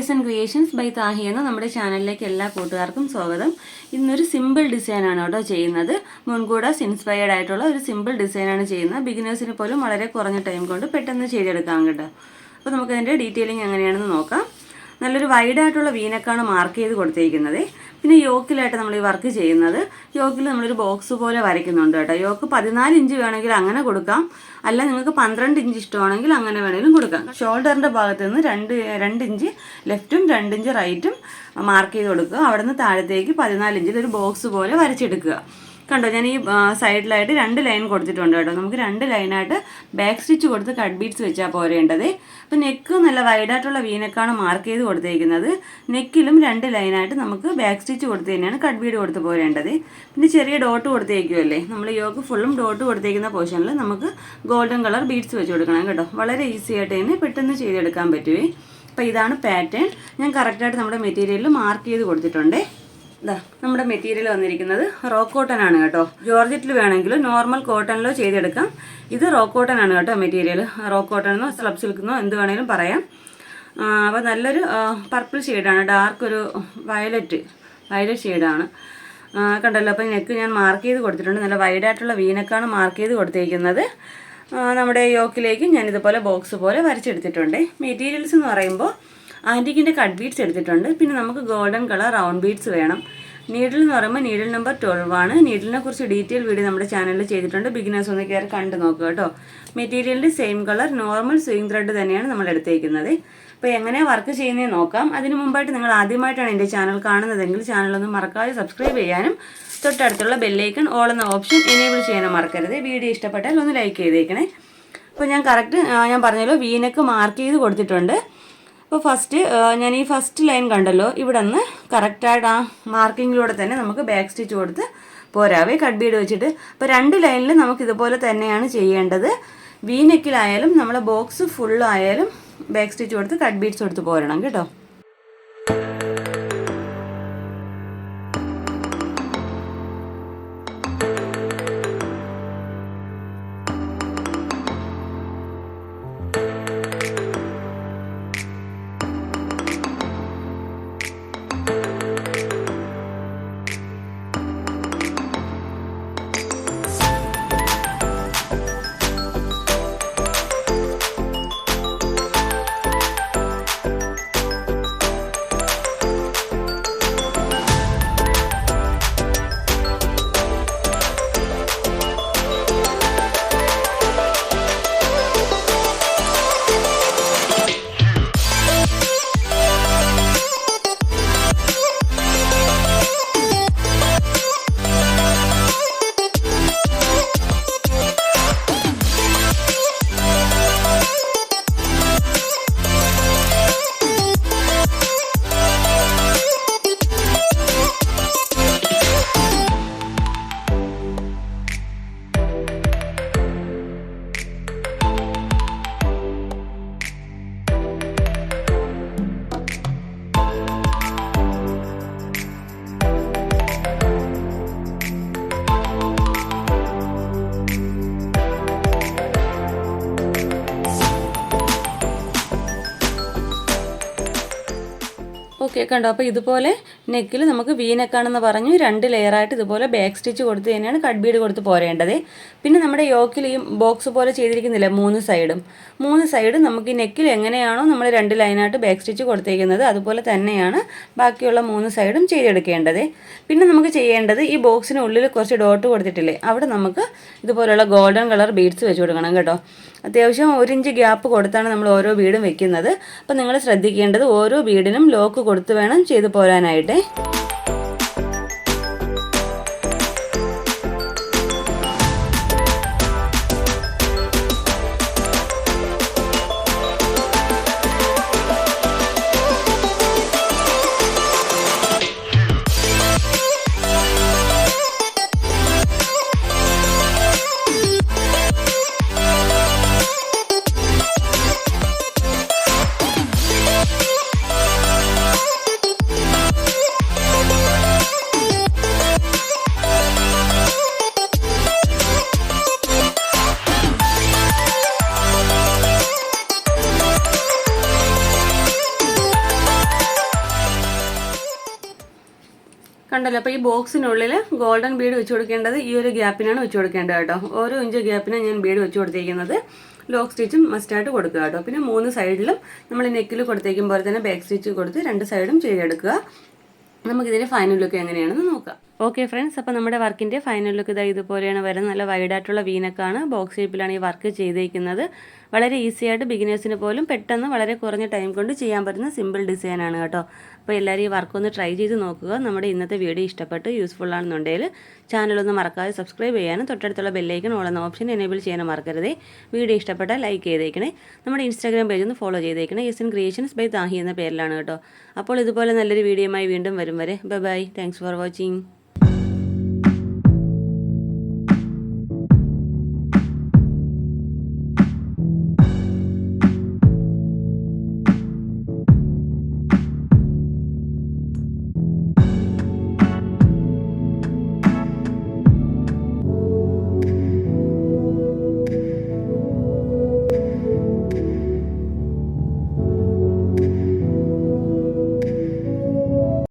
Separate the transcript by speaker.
Speaker 1: Ideas and creations by Thahi എന്ന നമ്മുടെ ചാനലിലേക്ക് എല്ലാ കൂട്ടുകാർക്കും സ്വാഗതം. ഇന്നൊരു സിമ്പിൾ ഡിസൈനാണ് കേട്ടോ ചെയ്യുന്നത്. മുൻകൂഡസ് ഇൻസ്പയർഡ് ആയിട്ടുള്ള ഒരു സിമ്പിൾ ഡിസൈനാണ് ചെയ്യുന്നത്. ബിഗിനേഴ്സിന് പോലും വളരെ കുറഞ്ഞ ടൈം കൊണ്ട് പെട്ടെന്ന് ചെയ്തെടുക്കാം കേട്ടോ. അപ്പോൾ നമുക്കതിൻ്റെ ഡീറ്റെയിലിംഗ് എങ്ങനെയാണെന്ന് നോക്കാം. നല്ലൊരു വൈഡായിട്ടുള്ള വീനക്കാണ് മാർക്ക് ചെയ്ത് കൊടുത്തിരിക്കുന്നത്. പിന്നെ യോക്കിലായിട്ട് നമ്മൾ ഈ വർക്ക് ചെയ്യുന്നത്, യോക്കിൽ നമ്മളൊരു ബോക്സ് പോലെ വരയ്ക്കുന്നുണ്ട് കേട്ടോ. യോക്ക് 14 ഇഞ്ച് വേണമെങ്കിൽ അങ്ങനെ കൊടുക്കാം, അല്ല നിങ്ങൾക്ക് 12 ഇഞ്ച് ഇഷ്ടമാണെങ്കിൽ അങ്ങനെ വേണമെങ്കിലും കൊടുക്കാം. ഷോൾഡറിൻ്റെ ഭാഗത്ത് നിന്ന് 2 ഇഞ്ച് ലെഫ്റ്റും 2 ഇഞ്ച് റൈറ്റും മാർക്ക് ചെയ്ത് കൊടുക്കുക. അവിടെ നിന്ന് താഴത്തേക്ക് 14 ഇഞ്ചിൽ ഒരു ബോക്സ് പോലെ വരച്ചെടുക്കുക. കണ്ടോ, ഞാൻ ഈ സൈഡിലായിട്ട് 2 ലൈൻ കൊടുത്തിട്ടുണ്ട് കേട്ടോ. നമുക്ക് 2 ലൈനായിട്ട് ബാക്ക് സ്റ്റിച്ച് കൊടുത്ത് കട്ട് ബീഡ്സ് വെച്ചാൽ പോരേണ്ടത്. അപ്പോൾ നെക്ക് നല്ല വൈഡായിട്ടുള്ള വീനക്കാണ് മാർക്ക് ചെയ്ത് കൊടുത്തേക്കുന്നത്. നെക്കിലും 2 ലൈനായിട്ട് നമുക്ക് ബാക്ക് സ്റ്റിച്ച് കൊടുത്ത് തന്നെയാണ് കട്ട് ബീഡ് കൊടുത്ത് പോരേണ്ടത്. പിന്നെ ചെറിയ ഡോട്ട് കൊടുത്തേക്കുമല്ലേ, നമ്മൾ യോക്ക് ഫുള്ളും ഡോട്ട് കൊടുത്തേക്കുന്ന പോർഷനിൽ നമുക്ക് ഗോൾഡൻ കളർ ബീഡ്സ് വെച്ച് കൊടുക്കണം കേട്ടോ. വളരെ ഈസി ആയിട്ട് തന്നെ പെട്ടെന്ന് ചെയ്തെടുക്കാൻ പറ്റുമേ. അപ്പോൾ ഇതാണ് പാറ്റേൺ. ഞാൻ കറക്റ്റായിട്ട് നമ്മുടെ മെറ്റീരിയലിൽ മാർക്ക് ചെയ്ത് കൊടുത്തിട്ടുണ്ട്. നമ്മുടെ മെറ്റീരിയൽ വന്നിരിക്കുന്നത് റോ കോട്ടൺ ആണ് കേട്ടോ. ജോർജറ്റിൽ വേണമെങ്കിലും നോർമൽ കോട്ടണിലോ ചെയ്തെടുക്കാം. ഇത് റോ കോട്ടൺ ആണ് കേട്ടോ മെറ്റീരിയൽ. റോ കോട്ടൺ എന്നോ സ്ലബ് സിൽക്കെന്നോ എന്ത് വേണമെങ്കിലും പറയാം. അപ്പോൾ നല്ലൊരു പർപ്പിൾ ഷെയ്ഡാണ്, ഡാർക്ക് ഒരു വയലറ്റ് ഷെയ്ഡാണ്. കണ്ടല്ലോ. അപ്പോൾ നെക്ക് ഞാൻ മാർക്ക് ചെയ്ത് കൊടുത്തിട്ടുണ്ട്. നല്ല വൈഡായിട്ടുള്ള വീനക്കാണ് മാർക്ക് ചെയ്ത് കൊടുത്തിരിക്കുന്നത്. നമ്മുടെ യോക്കിലേക്ക് ഞാനിതുപോലെ ബോക്സ് പോലെ വരച്ചെടുത്തിട്ടുണ്ട്. മെറ്റീരിയൽസ് എന്ന് പറയുമ്പോൾ ആൻറ്റിക്കിൻ്റെ കട്ട് ബീഡ്സ് എടുത്തിട്ടുണ്ട്. പിന്നെ നമുക്ക് ഗോൾഡൻ കളർ റൗണ്ട് ബീഡ്സ് വേണം. നീഡിൽ എന്ന് പറയുമ്പോൾ നീഡിൽ നമ്പർ 12 ആണ്. നീഡിലിനെ കുറിച്ച് ഡീറ്റെയിൽ വീഡിയോ നമ്മുടെ ചാനലിൽ ചെയ്തിട്ടുണ്ട്. ബിഗിനേഴ്സ് ഒന്ന് കയറി കണ്ടു നോക്കുക കേട്ടോ. മെറ്റീരിയലിൻ്റെ same colour normal sewing thread തന്നെയാണ് നമ്മൾ എടുത്തേക്കുന്നത്. അപ്പോൾ എങ്ങനെയാണ് വർക്ക് ചെയ്യുന്നത് നോക്കാം. അതിന് മുമ്പായിട്ട് നിങ്ങൾ ആദ്യമായിട്ടാണ് എൻ്റെ ചാനൽ കാണുന്നതെങ്കിൽ ചാനലൊന്ന് മറക്കാതെ സബ്സ്ക്രൈബ് ചെയ്യാനും തൊട്ടടുത്തുള്ള ബെല്ലൈക്കൺ ഓൾ എന്ന ഓപ്ഷൻ എനേബിൾ ചെയ്യാനും മറക്കരുത്. വീഡിയോ ഇഷ്ടപ്പെട്ടാൽ ഒന്ന് ലൈക്ക് ചെയ്തേക്കണേ. അപ്പോൾ ഞാൻ പറഞ്ഞല്ലോ വീനക്ക് മാർക്ക് ചെയ്ത് കൊടുത്തിട്ടുണ്ട്. അപ്പോൾ ഞാൻ ഈ ഫസ്റ്റ് ലൈൻ കണ്ടല്ലോ, ഇവിടെ നിന്ന് കറക്റ്റായിട്ട് ആ മാർക്കിങ്ങിലൂടെ തന്നെ നമുക്ക് ബാക്ക് സ്റ്റിച്ച് കൊടുത്ത് പോരാവേ കട്ട് ബീഡ് വെച്ചിട്ട്. അപ്പോൾ 2 ലൈനിൽ നമുക്ക് ഇതുപോലെ തന്നെയാണ് ചെയ്യേണ്ടത്. വി നെക്കിലായാലും നമ്മളെ ബോക്സ് ഫുള്ളായാലും ബാക്ക് സ്റ്റിച്ച് കൊടുത്ത് കട്ട് ബീഡ്സ് കൊടുത്ത് പോരണം കേട്ടോ. ഓക്കെ, കണ്ടോ. അപ്പോൾ ഇതുപോലെ നെക്കിൽ നമുക്ക് വീനക്കാണെന്ന് പറഞ്ഞു 2 ലെയറായിട്ട് ഇതുപോലെ ബാക്ക് സ്റ്റിച്ച് കൊടുത്ത് തന്നെയാണ് കട്ട് ബീഡ് കൊടുത്ത് പോരേണ്ടത്. പിന്നെ നമ്മുടെ യോക്കിൽ ഈ ബോക്സ് പോലെ ചെയ്തിരിക്കുന്നില്ല 3 സൈഡും നമുക്ക് ഈ നെക്കിൽ എങ്ങനെയാണോ നമ്മൾ 2 ലൈനായിട്ട് ബാക്ക് സ്റ്റിച്ച് കൊടുത്തേക്കുന്നത് അതുപോലെ തന്നെയാണ് ബാക്കിയുള്ള 3 സൈഡും ചെയ്തെടുക്കേണ്ടത്. പിന്നെ നമുക്ക് ചെയ്യേണ്ടത് ഈ ബോക്സിന് ഉള്ളിൽ കുറച്ച് ഡോട്ട് കൊടുത്തിട്ടില്ലേ, അവിടെ നമുക്ക് ഇതുപോലുള്ള ഗോൾഡൻ കളർ ബീഡ്സ് വെച്ച് കൊടുക്കണം കേട്ടോ. അത്യാവശ്യം 1 ഇഞ്ച് ഗ്യാപ്പ് കൊടുത്താണ് നമ്മൾ ഓരോ ബീഡും വെക്കുന്നത്. അപ്പോൾ നിങ്ങൾ ശ്രദ്ധിക്കേണ്ടത് ഓരോ ബീഡിനും ലോക്ക് കൊടുത്ത് വേണം ചെയ്ത് പോരാനായിട്ട്. കണ്ടല്ലോ. അപ്പോൾ ഈ ബോക്സിനുള്ളിൽ ഗോൾഡൻ ബീഡ് വെച്ച് കൊടുക്കേണ്ടത് ഈ ഒരു ഗ്യാപ്പിനാണ് വെച്ച് കൊടുക്കേണ്ടത് കേട്ടോ. ഓരോ ഇഞ്ച് ഗ്യാപ്പിനാണ് ഞാൻ ബീഡ് വെച്ച് കൊടുത്തിരിക്കുന്നത്. ലോക്ക് സ്റ്റിച്ചും മസ്റ്റായിട്ട് കൊടുക്കുക കേട്ടോ. പിന്നെ 3 സൈഡിലും നമ്മൾ നെക്കിൽ കൊടുത്തേക്കും പോലെ തന്നെ ബാക്ക് സ്റ്റിച്ച് കൊടുത്ത് 2 സൈഡും ചെയ്തെടുക്കുക. നമുക്കിതിൻ്റെ ഫൈനൽ ലുക്ക് എങ്ങനെയാണെന്ന് നോക്കാം. ഓക്കെ ഫ്രണ്ട്സ്, അപ്പോൾ നമ്മുടെ വർക്കിൻ്റെ ഫൈനൽ ലുക്ക് ഇതുപോലെയാണ് വരുന്നത്. നല്ല വൈഡായിട്ടുള്ള വീനക്കാണ്, ബോക്സ് ഷേപ്പിലാണ് ഈ വർക്ക് ചെയ്തേക്കുന്നത്. വളരെ ഈസി ആയിട്ട് ബിഗിനേഴ്സിന് പോലും പെട്ടെന്ന് വളരെ കുറഞ്ഞ ടൈം കൊണ്ട് ചെയ്യാൻ പറ്റുന്ന സിമ്പിൾ ഡിസൈനാണ് കേട്ടോ. അപ്പോൾ എല്ലാവരും ഈ വർക്കൊന്ന് ട്രൈ ചെയ്ത് നോക്കുക. നമ്മുടെ ഇന്നത്തെ വീഡിയോ ഇഷ്ടപ്പെട്ട് യൂസ്ഫുൾ ആണെന്നുണ്ടെങ്കിൽ ചാനലൊന്ന് മറക്കാതെ സബ്സ്ക്രൈബ് ചെയ്യാനും തൊട്ടടുത്തുള്ള ബെല്ലൈക്കൺ ഓളുന്ന ഓപ്ഷൻ എനേബിൾ ചെയ്യാനും മറക്കരുതേ. വീഡിയോ ഇഷ്ടപ്പെട്ടാൽ ലൈക്ക് ചെയ്തേക്കണേ. നമ്മുടെ ഇൻസ്റ്റാഗ്രാം പേജ് ഒന്ന് ഫോളോ ചെയ്തേക്കണേ. യെസ് ക്രിയേഷൻസ് ബൈ താഹി എന്ന പേരിലാണ് കേട്ടോ. അപ്പോൾ ഇതുപോലെ നല്ലൊരു വീഡിയോയുമായി വീണ്ടും വരും വരെ ബൈ. Thanks for watching.